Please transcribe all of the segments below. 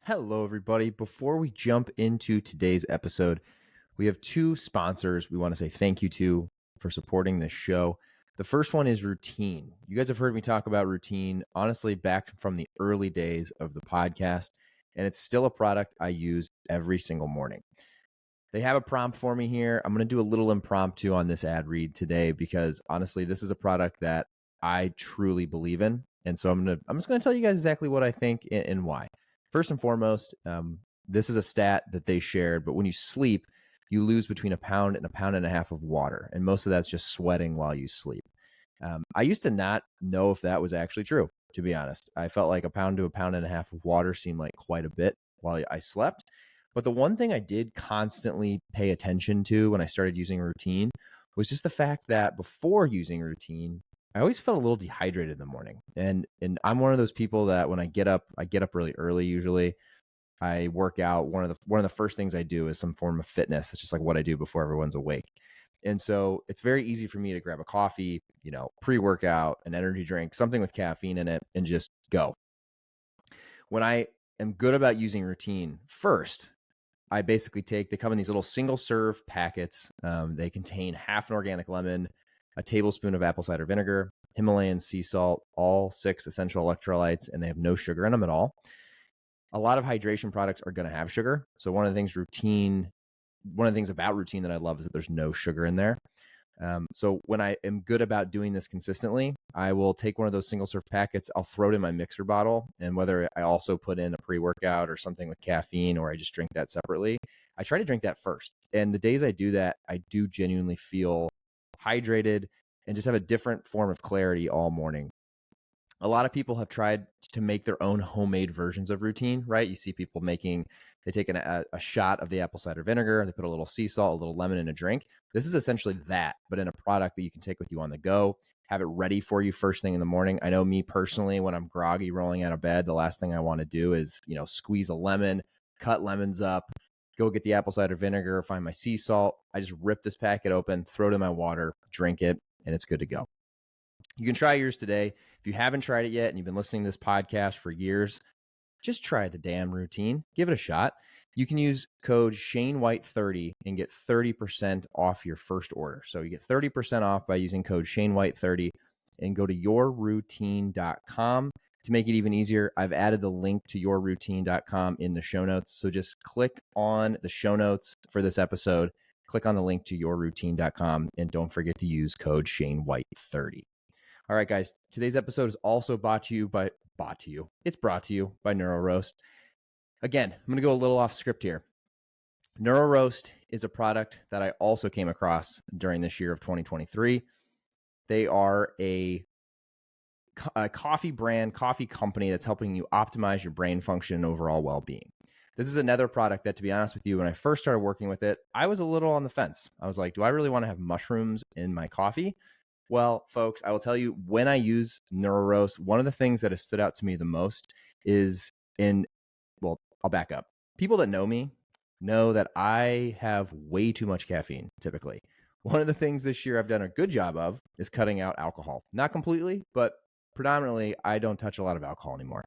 Hello, everybody. Before we jump into today's episode, we have two sponsors we want to say thank you to for supporting this show. The first one is Routine. You guys have heard me talk about Routine, honestly, back from the early days of the podcast, and it's still a product I use every single morning. They have a prompt for me here. I'm going to do a little impromptu on this ad read today because honestly, this is a product that I truly believe in. And so I'm just going to tell you guys exactly what I think and why. First and foremost, this is a stat that they shared, but when you sleep, you lose between a pound and a pound and a half of water. And most of that's just sweating while you sleep. I used to not know if that was actually true, to be honest. I felt like a pound to a pound and a half of water seemed like quite a bit while I slept. But the one thing I did constantly pay attention to when I started using Routine was just the fact that before using Routine, I always felt a little dehydrated in the morning. And I'm one of those people that when I get up really early usually. I work out. One of the first things I do is some form of fitness. It's just like what I do before everyone's awake. And so it's very easy for me to grab a coffee, pre-workout, an energy drink, something with caffeine in it, and just go. When I am good about using Routine, first, I basically they come in these little single serve packets. They contain half an organic lemon, a tablespoon of apple cider vinegar, Himalayan sea salt, all 6 essential electrolytes, and they have no sugar in them at all. A lot of hydration products are going to have sugar. So one of the things about Routine that I love is that there's no sugar in there. So when I am good about doing this consistently, I will take one of those single serve packets, I'll throw it in my mixer bottle, and whether I also put in a pre-workout or something with caffeine or I just drink that separately, I try to drink that first. And the days I do that, I do genuinely feel hydrated and just have a different form of clarity all morning. A lot of people have tried to make their own homemade versions of Routine, right? You see people they take a shot of the apple cider vinegar, they put a little sea salt, a little lemon in a drink. This is essentially that, but in a product that you can take with you on the go, have it ready for you first thing in the morning. I know me personally, when I'm groggy rolling out of bed, the last thing I want to do is, squeeze a lemon, cut lemons up, go get the apple cider vinegar, find my sea salt. I just rip this packet open, throw it in my water, drink it, and it's good to go. You can try yours today. If you haven't tried it yet and you've been listening to this podcast for years, just try the damn Routine. Give it a shot. You can use code ShaneWhite30 and get 30% off your first order. So you get 30% off by using code ShaneWhite30 and go to yourroutine.com. To make it even easier, I've added the link to yourroutine.com in the show notes. So just click on the show notes for this episode, click on the link to yourroutine.com, and don't forget to use code ShaneWhite30. All right, guys, today's episode is also brought to you by NeuroRoast. Again, I'm going to go a little off script here. NeuroRoast is a product that I also came across during this year of 2023. They are a coffee company that's helping you optimize your brain function and overall well-being. This is another product that, to be honest with you, when I first started working with it, I was a little on the fence. I was like, do I really want to have mushrooms in my coffee? Well, folks, I will tell you, when I use NeuroRoast, one of the things that has stood out to me the most is I'll back up. People that know me know that I have way too much caffeine, typically. One of the things this year I've done a good job of is cutting out alcohol. Not completely, but predominantly, I don't touch a lot of alcohol anymore.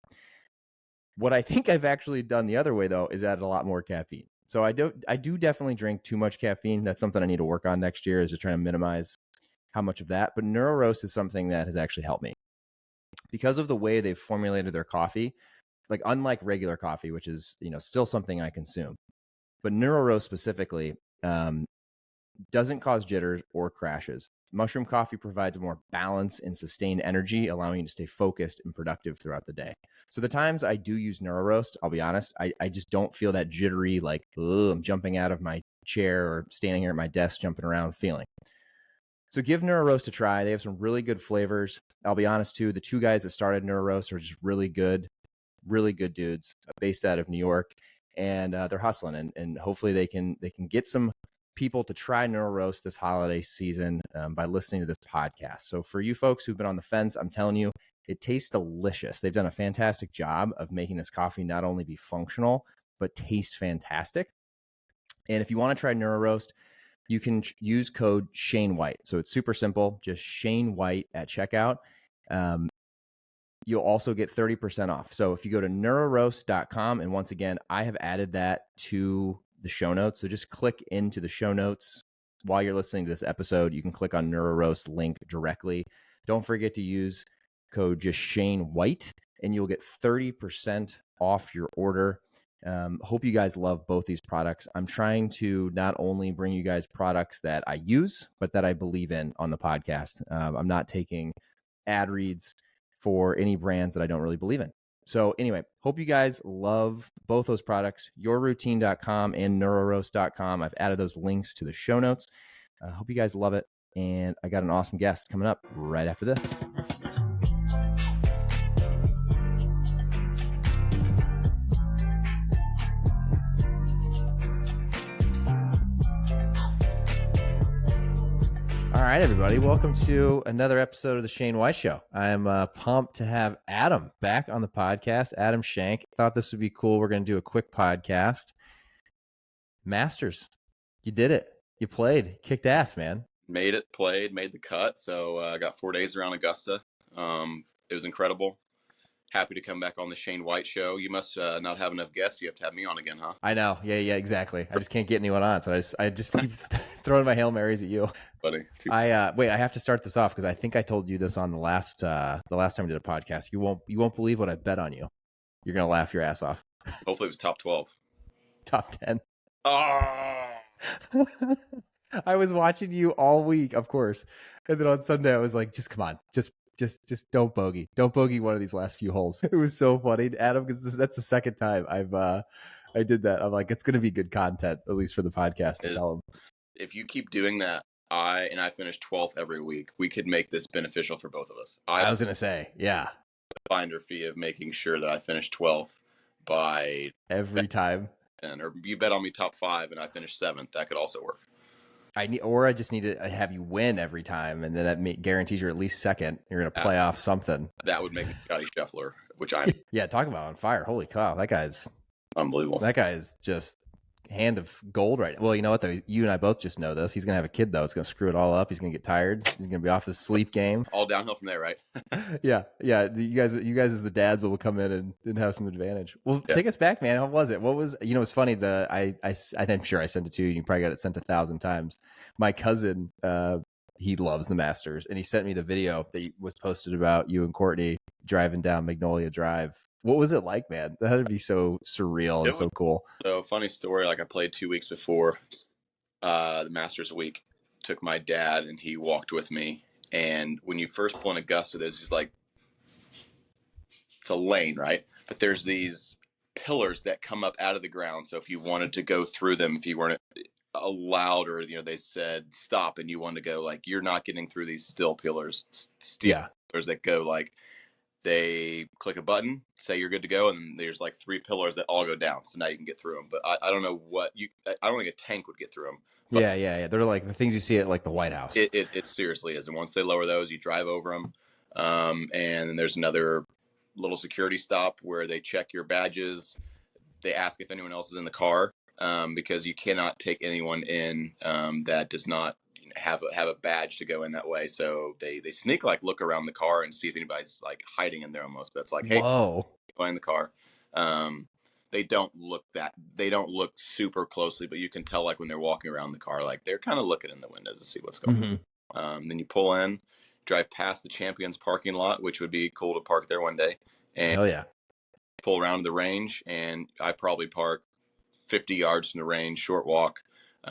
What I think I've actually done the other way, though, is add a lot more caffeine. So I do definitely drink too much caffeine. That's something I need to work on next year, is just trying to minimize how much of that. But NeuroRoast is something that has actually helped me because of the way they've formulated their coffee. Like, unlike regular coffee, which is, still something I consume, but NeuroRoast specifically doesn't cause jitters or crashes. Mushroom coffee provides a more balanced and sustained energy, allowing you to stay focused and productive throughout the day. So the times I do use NeuroRoast, I'll be honest, I just don't feel that jittery, like, I'm jumping out of my chair or standing here at my desk jumping around feeling. So give NeuroRoast a try. They have some really good flavors. I'll be honest too, the two guys that started NeuroRoast are just really good dudes based out of New York, and they're hustling, and hopefully they can get some people to try NeuroRoast this holiday season by listening to this podcast. So for you folks who've been on the fence, I'm telling you, it tastes delicious. They've done a fantastic job of making this coffee not only be functional, but taste fantastic. And if you want to try NeuroRoast, you can use code ShaneWhite. So it's super simple, just ShaneWhite at checkout. you'll also get 30% off. So if you go to neuroroast.com, and once again, I have added that to the show notes. So just click into the show notes while you're listening to this episode. You can click on NeuroRoast link directly. Don't forget to use code just Shane White, and you'll get 30% off your order. Hope you guys love both these products. I'm trying to not only bring you guys products that I use, but that I believe in on the podcast. I'm not taking ad reads for any brands that I don't really believe in. So anyway, hope you guys love both those products, yourroutine.com and neuroroast.com. I've added those links to the show notes. Hope you guys love it. And I got an awesome guest coming up right after this. All right, everybody. Welcome to another episode of the Shane White Show. I'm pumped to have Adam back on the podcast. Adam Schenk. Thought this would be cool. We're going to do a quick podcast. Masters. You did it. You played. Kicked ass, man. Made it, played, made the cut. So I got 4 days around Augusta. It was incredible. Happy to come back on the Shane White Show. You must not have enough guests. You have to have me on again, huh? I know. Yeah, exactly. I just can't get anyone on, so I just keep throwing my Hail Marys at you. Buddy. Wait, I have to start this off because I think I told you this on the last time we did a podcast. You won't believe what I bet on you. You're gonna laugh your ass off. Hopefully it was top 12. Top 10. Oh! I was watching you all week, of course. And then on Sunday I was like, just come on. Just don't bogey. Don't bogey one of these last few holes. It was so funny, Adam, because that's the second time I did that. I'm like, it's gonna be good content, at least for the podcast, to tell them. If you keep doing that, I finish 12th every week. We could make this beneficial for both of us. I was gonna say, yeah. Finder fee of making sure that I finish 12th by every time. Or you bet on me top 5 and I finish 7th. That could also work. I just need to have you win every time, and then that guarantees you're at least second. You're going to play off something. That would make me Scotty Scheffler, which I'm. Yeah, talk about on fire. Holy cow, that guy's unbelievable. That guy is just hand of gold right now. Well, you know what, though? You and I both just know this. He's going to have a kid, though. It's going to screw it all up. He's going to get tired. He's going to be off his sleep game. All downhill from there, right? Yeah. You guys as the dads will come in and have some advantage. Well, take us back, man. How was it? What was, it's funny. I'm sure I sent it to you. You probably got it sent 1,000 times. My cousin, he loves the Masters, and he sent me the video that was posted about you and Courtney driving down Magnolia Drive. What was it like, man? That had to be so surreal and so cool. So funny story. Like I played 2 weeks before the Masters week. Took my dad and he walked with me. And when you first pull in Augusta, there's these it's a lane, right? But there's these pillars that come up out of the ground. So if you wanted to go through them, if you weren't allowed, or they said stop and you wanted to go, you're not getting through these steel pillars that go they click a button, say you're good to go, and there's 3 pillars that all go down. So now you can get through them. But I don't know I don't think a tank would get through them. But yeah. They're like the things you see at the White House. It seriously is. And once they lower those, you drive over them. And then there's another little security stop where they check your badges. They ask if anyone else is in the car, because you cannot take anyone in that does not have a badge to go in that way. So they sneak look around the car and see if anybody's hiding in there almost. But it's hey, whoa, go in the car. They don't look super closely, but you can tell when they're walking around the car, they're kind of looking in the windows to see what's going on. Then you pull in, drive past the Champions parking lot, which would be cool to park there one day. And hell yeah. Pull around the range, and I probably park 50 yards from the range, short walk.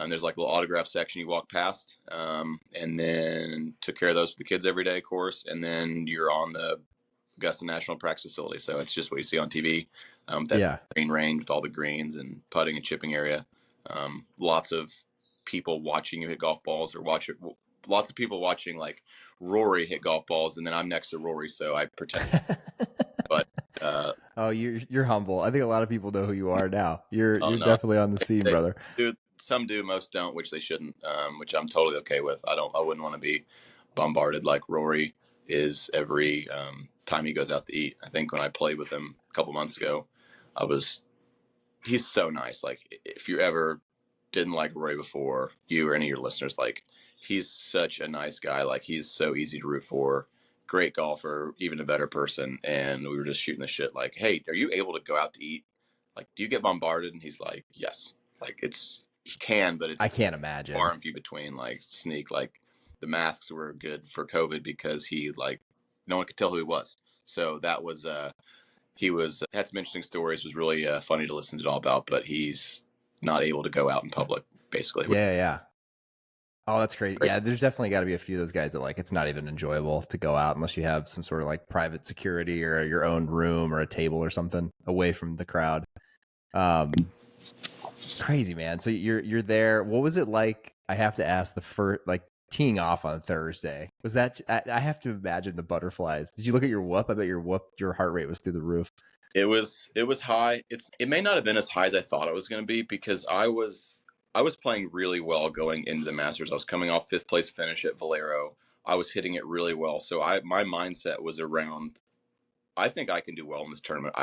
There's a little autograph section you walk past, and then took care of those for the kids every day, of course. And then you're on the Augusta National Practice Facility. So it's just what you see on TV. Green range with all the greens and putting and chipping area. Lots of people watching you hit golf balls, or lots of people watching Rory hit golf balls. And then I'm next to Rory, so I pretend. But you're humble. I think a lot of people know who you are now. You're definitely on the scene, brother. Some do, most don't, which they shouldn't, which I'm totally okay with. I wouldn't want to be bombarded like Rory is every time he goes out to eat. I think when I played with him a couple months ago, he's so nice. If you ever didn't like Rory before, you or any of your listeners, he's such a nice guy. He's so easy to root for. great golfer, even a better person. And we were just shooting the shit like, hey, are you able to go out to eat? Like, do you get bombarded? And he's like, yes. Like, he can, but it's I can't imagine. far and few between. Like, sneak, like, the masks were good for COVID because he, like, no one could tell who he was. So that was, he had some interesting stories, was really funny to listen to it all about, but he's not able to go out in public, basically. Yeah. Oh, that's great. Yeah, there's definitely got to be a few of those guys that like it's not even enjoyable to go out unless you have some sort of like private security or your own room or a table or something away from the crowd. Crazy, man. So you're there. What was it like? I have to ask the first like teeing off on Thursday. Was that I have to imagine the butterflies. Did you look at your whoop? I bet your heart rate was through the roof. It was high. It may not have been as high as I thought it was going to be because I was playing really well going into the Masters. I was coming off 5th place finish at Valero. I was hitting it really well. So my mindset was around, I think I can do well in this tournament.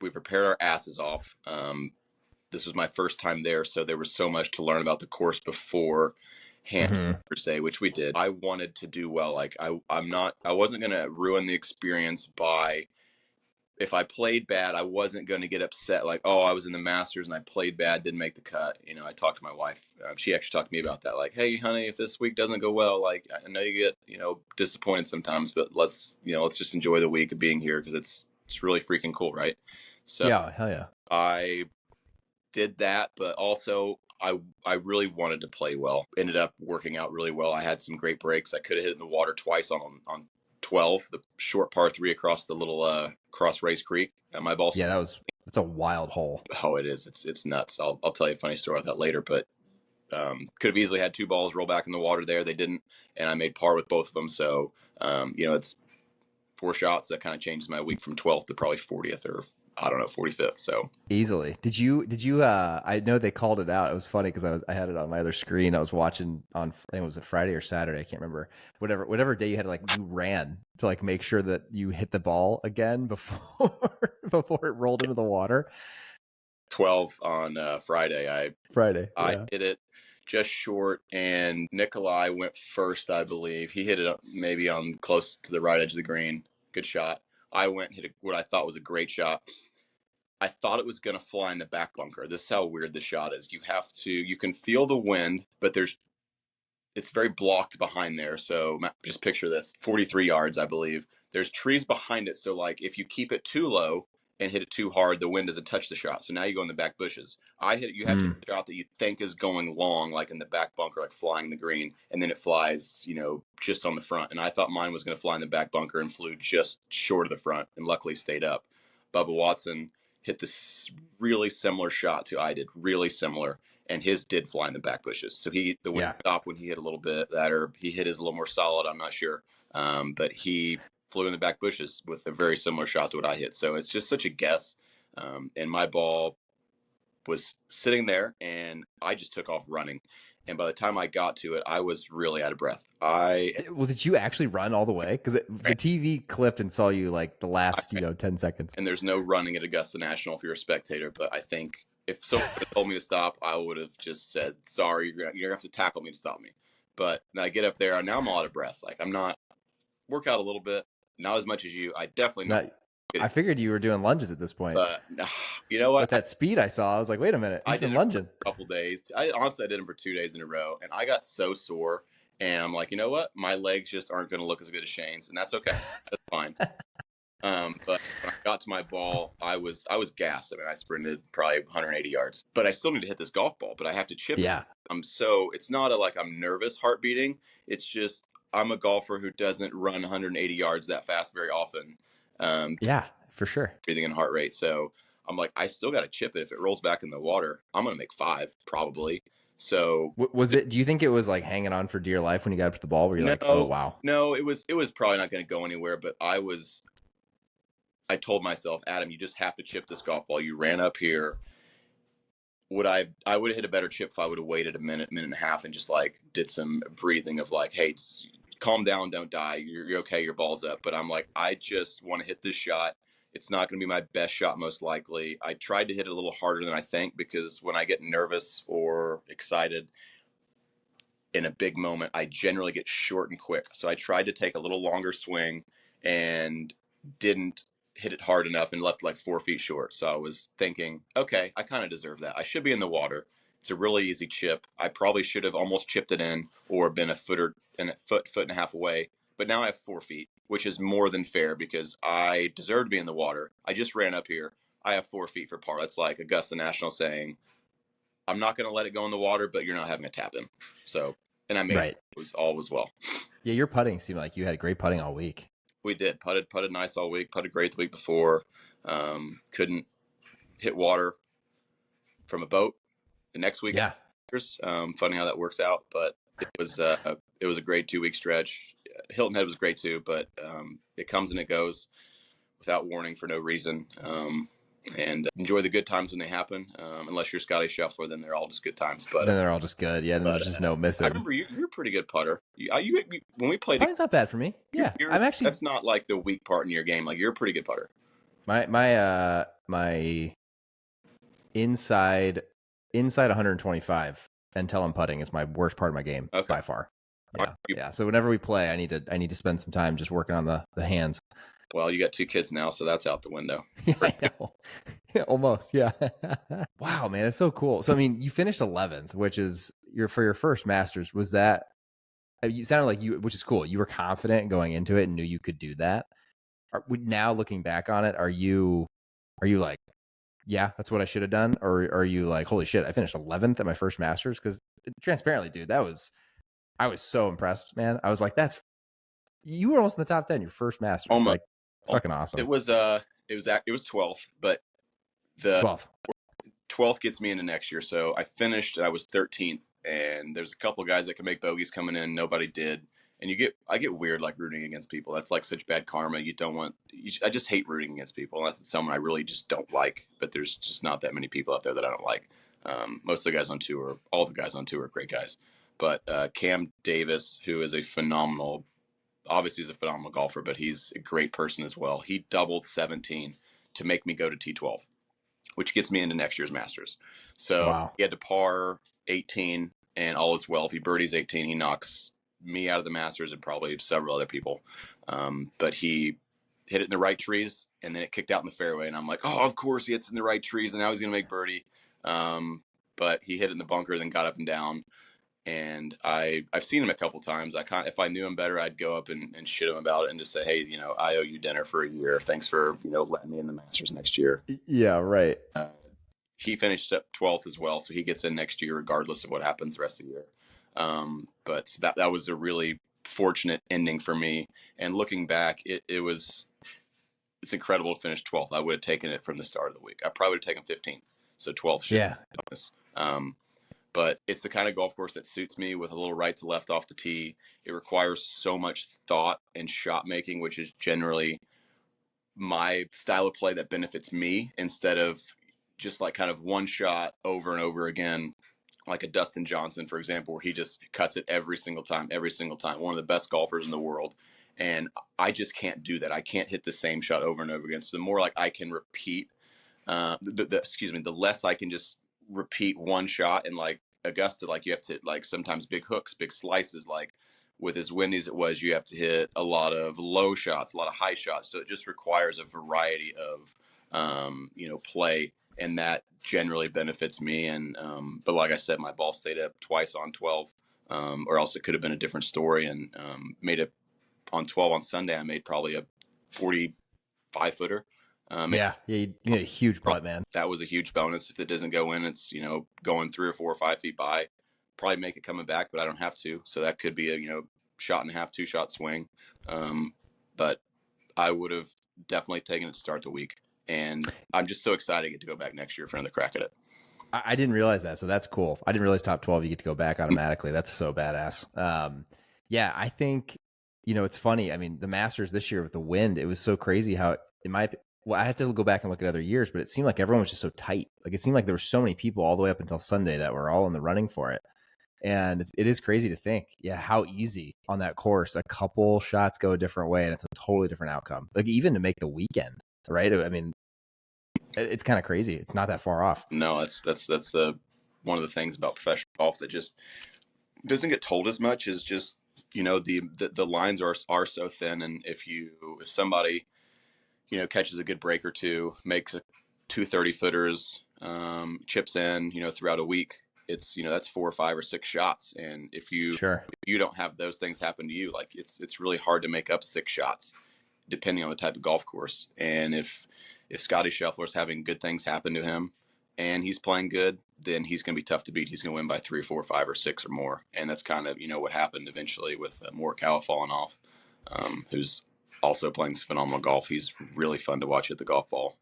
We prepared our asses off. This was my first time there, so there was so much to learn about the course before hand per se, which we did. I wanted to do well. Like I wasn't going to ruin the experience by, if I played bad, I wasn't going to get upset. Like, oh, I was in the Masters and I played bad, didn't make the cut. You know, I talked to my wife. She actually talked to me about that. Like, hey, honey, if this week doesn't go well, like, I know you get, disappointed sometimes, but let's just enjoy the week of being here because it's really freaking cool, right? So yeah, hell yeah. I did that, but also I really wanted to play well. Ended up working out really well. I had some great breaks. I could have hit in the water twice on 12, the short par 3 across the little cross Race Creek. And my ball. Yeah, that's a wild hole. Oh, it is. It's nuts. I'll tell you a funny story about that later. But could have easily had 2 balls roll back in the water there. They didn't, and I made par with both of them. So it's 4 shots that kind of changes my week from 12th to probably 40th or I don't know 45th. So easily. Did you? I know they called it out. It was funny because I had it on my other screen. I was watching on, I think it was a Friday or Saturday. I can't remember. Whatever day you had, like you ran to like make sure that you hit the ball again before it rolled into the water. 12 on Friday. I hit it just short, and Nikolai went first, I believe. He hit it maybe on close to the right edge of the green. Good shot. I went and hit what I thought was a great shot. I thought it was going to fly in the back bunker. This is how weird the shot is. You can feel the wind, but it's very blocked behind there. So just picture this, 43 yards, I believe. There's trees behind it. So like if you keep it too low and hit it too hard, the wind doesn't touch the shot. So now you go in the back bushes. You have to hit a shot that you think is going long, like in the back bunker, like flying the green, and then it flies, just on the front. And I thought mine was going to fly in the back bunker and flew just short of the front and luckily stayed up. Bubba Watson hit this really similar shot to I did, really similar. And his did fly in the back bushes. So the wind stopped when he hit a little bit that, or he hit his a little more solid. I'm not sure. But he flew in the back bushes with a very similar shot to what I hit. So it's just such a guess. And my ball was sitting there and I just took off running. And by the time I got to it, I was really out of breath. Well, did you actually run all the way? Because the TV clipped and saw you like the last, 10 seconds. And there's no running at Augusta National if you're a spectator. But I think if someone had told me to stop, I would have just said, sorry, you're going to have to tackle me to stop me. But I get up there, and now I'm all out of breath. Like, I'm not, work out a little bit, not as much as you. I definitely not. I figured you were doing lunges at this point. But you know what? With that speed I saw, I was like, wait a minute, he's been lunging. A couple days. Honestly, I did them for 2 days in a row, and I got so sore. And I'm like, you know what? My legs just aren't going to look as good as Shane's, and that's okay. That's fine. But when I got to my ball, I was gassed. I mean, I sprinted probably 180 yards, but I still need to hit this golf ball. But I have to chip it. It's not like I'm nervous, heart beating. It's just I'm a golfer who doesn't run 180 yards that fast very often. For sure. Breathing and heart rate. So I'm like, I still got to chip it. If it rolls back in the water, I'm gonna make 5 probably. So do you think it was like hanging on for dear life when you got up to the ball? Where you're like, oh wow. No, it was probably not going to go anywhere. But I told myself, Adam, you just have to chip this golf ball. You ran up here. I would have hit a better chip if I would have waited a minute and a half and just like did some breathing of like, hey, calm down, don't die. You're okay. Your ball's up. But I'm like, I just want to hit this shot. It's not going to be my best shot, most likely. I tried to hit it a little harder than I think because when I get nervous or excited, in a big moment, I generally get short and quick. So I tried to take a little longer swing and didn't hit it hard enough and left like 4 feet short. So I was thinking, okay, I kind of deserve that. I should be in the water. It's a really easy chip. I probably should have almost chipped it in or been a foot and a half away. But now I have 4 feet, which is more than fair because I deserve to be in the water. I just ran up here. I have 4 feet for par. That's like Augusta National saying, I'm not going to let it go in the water, but you're not having a tap in. So, and I made Right. it. It was all was well. Yeah, your putting seemed like you had great putting all week. We did putted nice all week. Putted great the week before. Couldn't hit water from a boat the next week. Yeah. Funny how that works out, but it was a great 2 week stretch. Hilton Head was great too, but it comes and it goes without warning for no reason. And enjoy the good times when they happen. Unless you're Scotty Scheffler, then they're all just good times. But then they're all just good. Yeah, then there's just no missing. I remember you're a pretty good putter. You when we played, putting's not bad for me. Yeah, I'm actually. That's not like the weak part in your game. Like you're a pretty good putter. My inside 125 until I'm putting is my worst part of my game by far. Yeah. So whenever we play, I need to spend some time just working on the hands. Well, you got 2 kids now, so that's out the window. Yeah, I know. Yeah, almost. Yeah. Wow, man, that's so cool. So I mean, you finished 11th, which is for your first Masters. Was that? You sounded like you, which is cool. You were confident going into it and knew you could do that. Now looking back on it, are you like, yeah, that's what I should have done, or are you like, holy shit, I finished 11th at my first Masters? Because transparently, dude, I was so impressed, man. I was like, you were almost in the top 10 your first Masters. Almost. Like, fucking awesome. It was 12th, but the 12th gets me into next year. So I finished, I was 13th, and there's a couple of guys that can make bogeys coming in. Nobody did. And I get weird like rooting against people. That's like such bad karma. I just hate rooting against people unless it's someone I really just don't like. But there's just not that many people out there that I don't like. Most of the guys on tour, all the guys on tour are great guys. But Cam Davis, who is obviously he's a phenomenal golfer, but he's a great person as well. He doubled 17 to make me go to T12, which gets me into next year's Masters. So he had to par 18 and all is well. If he birdies 18, he knocks me out of the Masters and probably several other people. But he hit it in the right trees and then it kicked out in the fairway. And I'm like, oh, of course he hits in the right trees and now he's going to make birdie. But he hit it in the bunker, then got up and down. And I've seen him a couple times. If I knew him better, I'd go up and shit him about it and just say, hey, I owe you dinner for a year. Thanks for, letting me in the Masters next year. Yeah, right. He finished up 12th as well, so he gets in next year regardless of what happens the rest of the year. But that was a really fortunate ending for me. And looking back, it's incredible to finish 12th. I would have taken it from the start of the week. I probably would have taken 15th. So 12th should be bonus. But it's the kind of golf course that suits me with a little right to left off the tee. It requires so much thought and shot making, which is generally my style of play that benefits me instead of just like kind of one shot over and over again, like a Dustin Johnson, for example, where he just cuts it every single time. One of the best golfers in the world. And I just can't do that. I can't hit the same shot over and over again. So the more like I can repeat, the less I can just repeat one shot. And like Augusta, like you have to hit like sometimes big hooks, big slices, like with as windy as it was, you have to hit a lot of low shots, a lot of high shots. So it just requires a variety of play, and that generally benefits me. And but like I said, my ball stayed up twice on 12, or else it could have been a different story. And made it on 12 on Sunday. I made probably a 45 footer. You need a huge putt, man. That was a huge bonus. If it doesn't go in, it's going 3 or 4 or 5 feet by. Probably make it coming back, but I don't have to. So that could be a shot and a half, 2-shot swing. But I would have definitely taken it to start the week, and I'm just so excited to get to go back next year for another crack at it. I didn't realize that, so that's cool. I didn't realize top 12 you get to go back automatically. That's so badass. I think it's funny. I mean, the Masters this year with the wind, it was so crazy how I had to go back and look at other years, but it seemed like everyone was just so tight. Like it seemed like there were so many people all the way up until Sunday that were all in the running for it. And it is crazy to think, how easy on that course, a couple shots go a different way and it's a totally different outcome. Like even to make the weekend, right? I mean, it's kind of crazy. It's not that far off. No, that's one of the things about professional golf that just doesn't get told as much is just, the lines are so thin. And if somebody, catches a good break or two, makes a 230 footers, chips in, throughout a week, it's, that's 4 or 5 or 6 shots. And Sure. if you don't have those things happen to you, like it's really hard to make up 6 shots depending on the type of golf course. And if Scotty Scheffler's having good things happen to him and he's playing good, then he's going to be tough to beat. He's going to win by 3 or 4 or 5 or 6 or more. And that's kind of, what happened eventually with Morikawa falling off, who's also playing phenomenal golf. He's really fun to watch at the golf ball.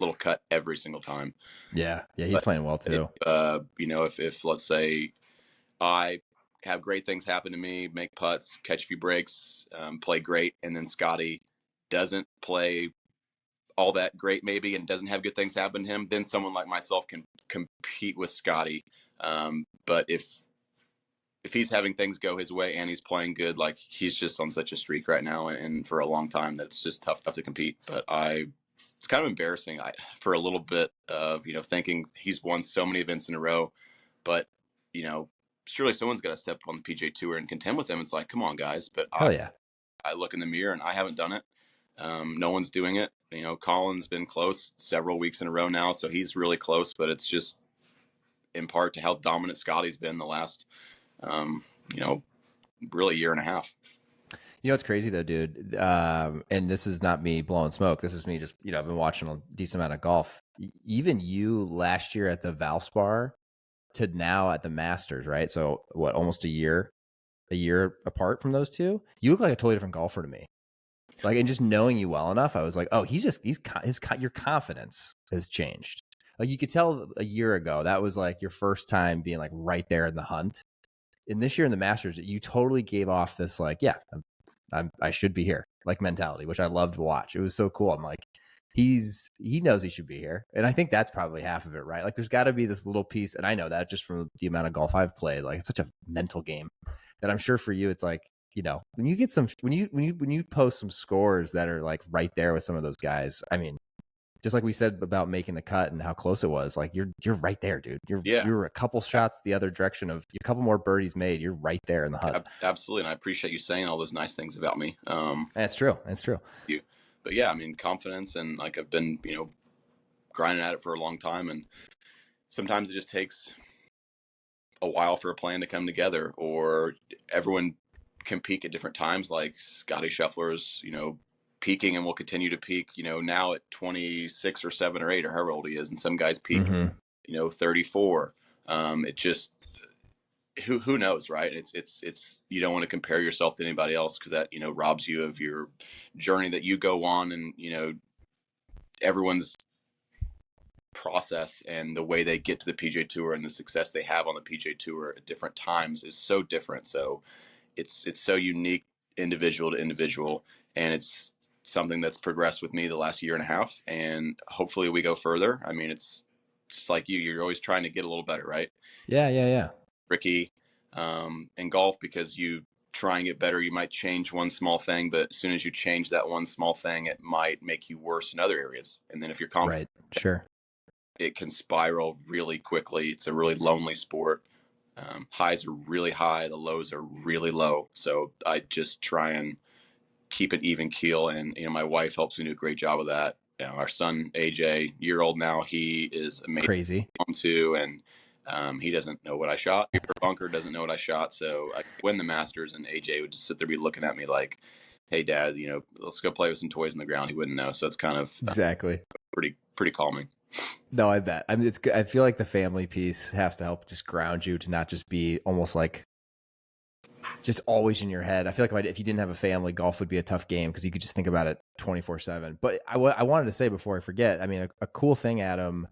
Little cut every single time. Yeah, he's playing well too. If let's say I have great things happen to me, make putts, catch a few breaks, play great, and then Scotty doesn't play all that great maybe and doesn't have good things happen to him, then someone like myself can compete with Scotty. But if he's having things go his way and he's playing good, like he's just on such a streak right now and for a long time, that's just tough to compete. But it's kind of embarrassing for a little bit of, thinking he's won so many events in a row, but, surely someone's got to step on the PGA Tour and contend with him. It's like, come on, guys. But Hell yeah. I look in the mirror and I haven't done it. No one's doing it. Colin's been close several weeks in a row now, so he's really close. But it's just in part to how dominant Scotty's been the last, really year and a half. It's crazy though, dude. And this is not me blowing smoke. This is me just, I've been watching a decent amount of golf. Even you last year at the Valspar to now at the Masters, right? So what, almost a year apart from those two? You look like a totally different golfer to me. Like, and just knowing you well enough, I was like, oh, your confidence has changed. Like you could tell a year ago, that was like your first time being like right there in the hunt. And this year in the Masters, you totally gave off this like, yeah, I should be here, like mentality, which I loved to watch. It was so cool. I'm like, he knows he should be here. And I think that's probably half of it, right? Like there's got to be this little piece. And I know that just from the amount of golf I've played, like it's such a mental game that I'm sure for you, it's like, when you get when you post some scores that are like right there with some of those guys, I mean, just like we said about making the cut and how close it was, like you're right there, dude. You're a couple shots the other direction of a couple more birdies made. You're right there in the hunt. Absolutely. And I appreciate you saying all those nice things about me. That's true. But yeah, I mean, confidence, and like I've been, grinding at it for a long time. And sometimes it just takes a while for a plan to come together, or everyone can peak at different times. Like Scotty Scheffler's, peaking and will continue to peak, now at 26 or 7 or 8 or however old he is. And some guys peak, 34. It just, who knows, right? It's you don't want to compare yourself to anybody else because that, robs you of your journey that you go on. And, everyone's process and the way they get to the PGA Tour and the success they have on the PGA Tour at different times is so different. So it's so unique, individual to individual, and it's something that's progressed with me the last year and a half, and hopefully we go further. I mean, it's just like you're always trying to get a little better, right? Yeah. Tricky in golf, because you try and get better, you might change one small thing, but as soon as you change that one small thing, it might make you worse in other areas. And then if you're confident, right, sure, it can spiral really quickly. It's a really lonely sport. Highs are really high, the lows are really low. So I just try and keep an even keel. And, my wife helps me do a great job of that. Our son, AJ, year-old now, he is amazing. Crazy. Too, and he doesn't know what I shot. Bunker doesn't know what I shot. So I win the Masters, and AJ would just sit there, be looking at me like, hey, Dad, let's go play with some toys on the ground. He wouldn't know. So it's kind of exactly pretty calming. No, I bet. I mean, it's good. I feel like the family piece has to help just ground you to not just be almost like just always in your head. I feel like if you didn't have a family, golf would be a tough game because you could just think about it 24/7. But I wanted to say before I forget, I mean, a cool thing, Adam,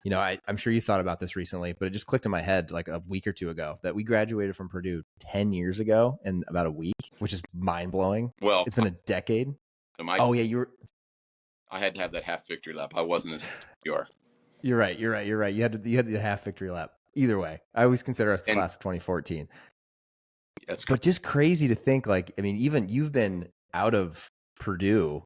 I'm sure you thought about this recently, but it just clicked in my head like a week or two ago that we graduated from Purdue 10 years ago in about a week, which is mind blowing. Well, it's been a decade. I had to have that half victory lap. I wasn't as you are. You're right. You had the half victory lap. Either way, I always consider us the class of 2014. But just crazy to think, like, I mean, even you've been out of Purdue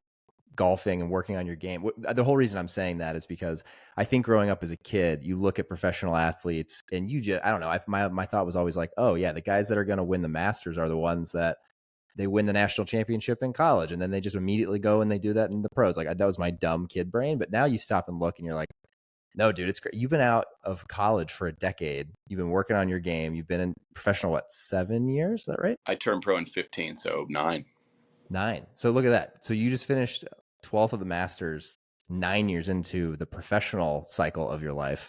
golfing and working on your game. The whole reason I'm saying that is because I think growing up as a kid, you look at professional athletes and you just, I don't know. My thought was always like, oh yeah, the guys that are going to win the Masters are the ones that they win the national championship in college. And then they just immediately go and they do that in the pros. Like that was my dumb kid brain. But now you stop and look and you're like, no, dude, it's great. You've been out of college for a decade. You've been working on your game. You've been in professional, what, 7 years? Is that right? I turned pro in 15, so 9. 9. So look at that. So you just finished 12th of the Masters 9 years into the professional cycle of your life.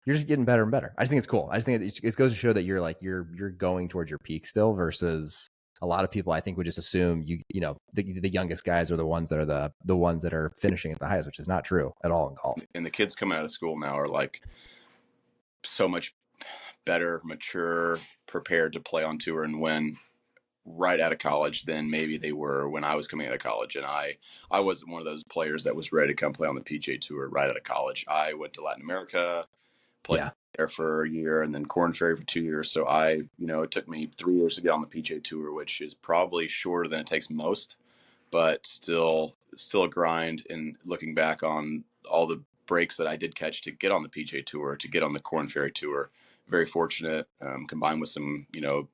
You're just getting better and better. I just think it's cool. I just think it goes to show that you're like you're going towards your peak still versus a lot of people I think would just assume you know the youngest guys are the ones that are the ones that are finishing at the highest, which is not true at all in golf. And the kids coming out of school now are like so much better, mature, prepared to play on tour and win right out of college than maybe they were when I was coming out of college. And I wasn't one of those players that was ready to come play on the PGA Tour right out of college. I went to Latin America, played there for a year, and then Corn Ferry for 2 years. So it took me 3 years to get on the PGA Tour, which is probably shorter than it takes most, but still a grind. And looking back on all the breaks that I did catch to get on the PGA Tour, to get on the Corn Ferry Tour, very fortunate, combined with some,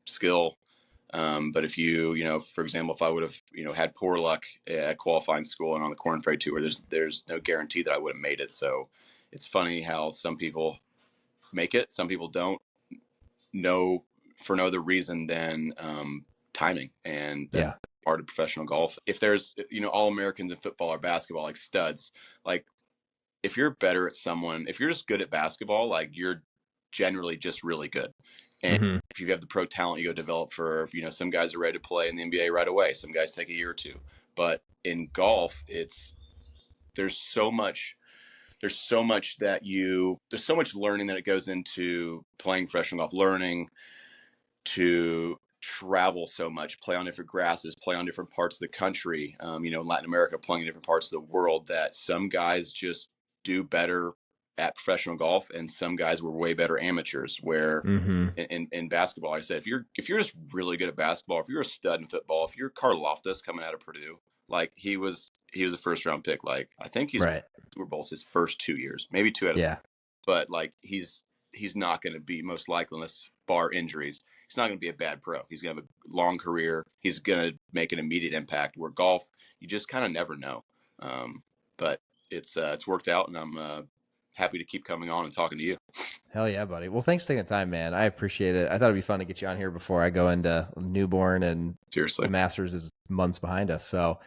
skill. But if for example, if I would have, had poor luck at qualifying school and on the Corn Ferry Tour, there's no guarantee that I would have made it. So it's funny how some people make it, some people don't know for no other reason than timing, and that's part of professional golf. If there's, all Americans in football or basketball, like studs, like if you're better at someone, if you're just good at basketball, like you're generally just really good. And if you have the pro talent, you go develop for, some guys are ready to play in the NBA right away. Some guys take a year or two. But in golf, there's so much learning that it goes into playing professional golf, learning to travel so much, play on different grasses, play on different parts of the country, Latin America, playing in different parts of the world, that some guys just do better at professional golf and some guys were way better amateurs. Where in basketball, like I said, if you're just really good at basketball, if you're a stud in football, if you're Karlaftis coming out of Purdue, like he was a first round pick. Like I think he's Super Bowls his first 2 years, maybe two out of but like he's not going to be, most likely, unless bar injuries, he's not going to be a bad pro. He's going to have a long career. He's going to make an immediate impact. Where golf, you just kind of never know. But it's worked out, and I'm happy to keep coming on and talking to you. Hell yeah, buddy. Well, thanks for taking the time, man. I appreciate it. I thought it'd be fun to get you on here before I go into newborn, and seriously, the Masters is months behind us. So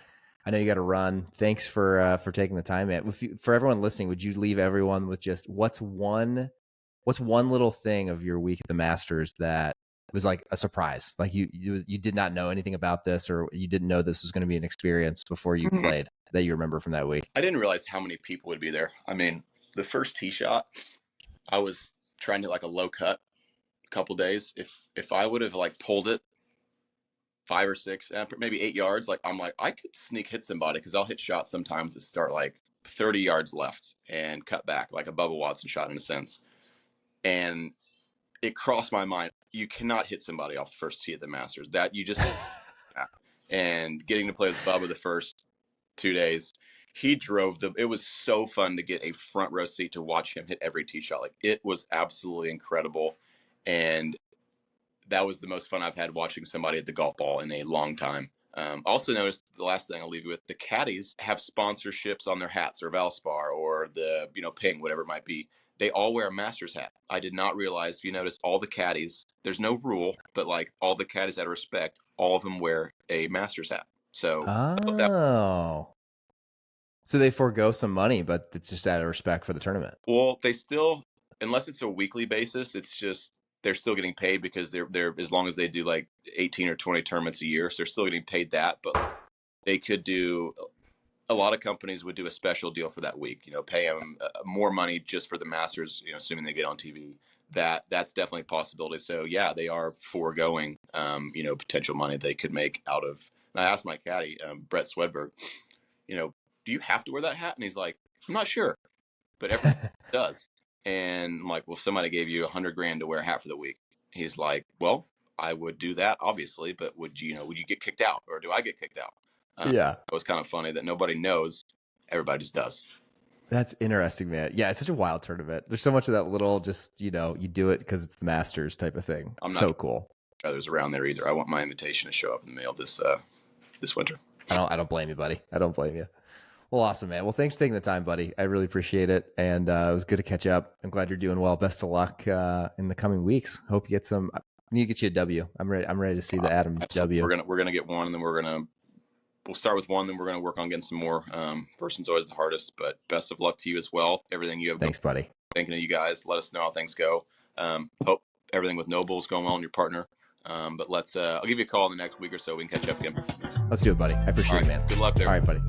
I know you got to run. Thanks for taking the time, man. For everyone listening, would you leave everyone with just what's one little thing of your week at the Masters that was like a surprise? Like you did not know anything about this, or you didn't know this was going to be an experience before you played, that you remember from that week? I didn't realize how many people would be there. I mean, the first tee shot, I was trying to like a low cut a couple days. If I would have like pulled it 5 or 6, maybe 8 yards, like I'm like, I could sneak hit somebody, because I'll hit shots sometimes that start like 30 yards left and cut back, like a Bubba Watson shot in a sense. And it crossed my mind, you cannot hit somebody off the first tee at the Masters. That you just and getting to play with Bubba the first 2 days, he drove it was so fun to get a front row seat to watch him hit every tee shot. Like it was absolutely incredible. And that was the most fun I've had watching somebody at the golf ball in a long time. Also noticed, the last thing I'll leave you with, the caddies have sponsorships on their hats, or Valspar, or the, Ping, whatever it might be. They all wear a Masters hat. I did not realize, if you notice, all the caddies, there's no rule, but like all the caddies out of respect, all of them wear a Masters hat. So, so they forego some money, but it's just out of respect for the tournament. Well, they still, unless it's a weekly basis, it's just, they're still getting paid, because they're as long as they do like 18 or 20 tournaments a year, so they're still getting paid that. But they could do, a lot of companies would do a special deal for that week, pay them more money just for the Masters, assuming they get on TV. That's definitely a possibility. So yeah, they are foregoing, potential money they could make out of. And I asked my caddy, Brett Swedberg, do you have to wear that hat? And he's like, I'm not sure, but everyone does. And I'm like, well, if somebody gave you $100,000 to wear a hat for the week, he's like, well, I would do that, obviously, but would you get kicked out, or do I get kicked out? Yeah. It was kind of funny that nobody knows, everybody just does. That's interesting, man. Yeah, it's such a wild tournament. There's so much of that little, just, you do it because it's the Masters type of thing. I'm not so cool. others around there either. I want my invitation to show up in the mail this winter. I don't blame you, buddy. I don't blame you. Well, awesome, man. Well, thanks for taking the time, buddy. I really appreciate it. And it was good to catch up. I'm glad you're doing well. Best of luck in the coming weeks. Hope you get some. I need to get you a W. I'm ready to see the Adam W. We're gonna get one, and then we'll start with one. Then we're gonna work on getting some more. First one's always the hardest, but best of luck to you as well. Everything you have. Thanks, buddy. Thinking of you guys. Let us know how things go. Hope everything with Noble is going well and your partner. But I'll give you a call in the next week or so. We can catch up again. Let's do it, buddy. I appreciate it, man. Good luck there. All right, buddy.